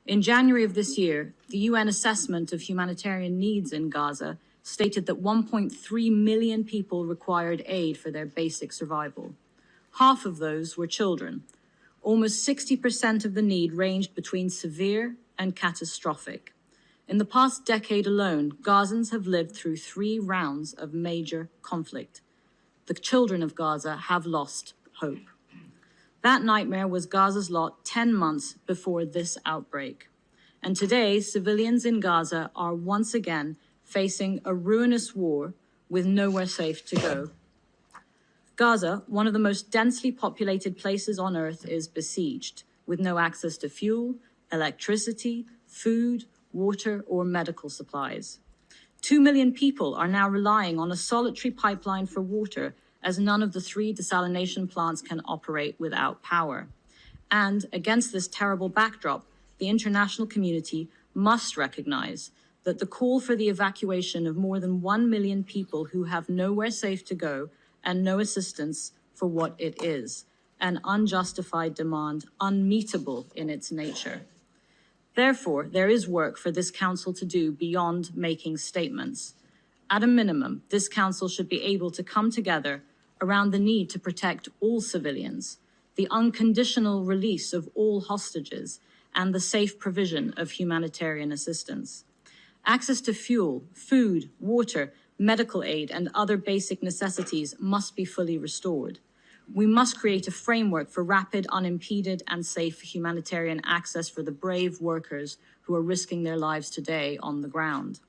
In January of this year, the UN assessment of humanitarian needs in Gaza stated that 1.3 million people required aid for their basic survival. Half of those were children. Almost 60% of the need ranged between severe and catastrophic. In the past decade alone, Gazans have lived through 3 rounds of major conflict. The children of Gaza have lost hope. That nightmare was Gaza's lot 10 months before this outbreak. And today, civilians in Gaza are once again facing a ruinous war with nowhere safe to go. Gaza, one of the most densely populated places on earth, is besieged, with no access to fuel, electricity, food, water, or medical supplies. 2 million people are now relying on a solitary pipeline for water, as none of the 3 desalination plants can operate without power. And against this terrible backdrop, the international community must recognize that the call for the evacuation of more than 1 million people who have nowhere safe to go and no assistance for what it is, an unjustified demand unmeetable in its nature. Therefore, there is work for this Council to do beyond making statements. At a minimum, this Council should be able to come together around the need to protect all civilians, the unconditional release of all hostages, and the safe provision of humanitarian assistance. Access to fuel, food, water, medical aid, and other basic necessities must be fully restored. We must create a framework for rapid, unimpeded, and safe humanitarian access for the brave workers who are risking their lives today on the ground.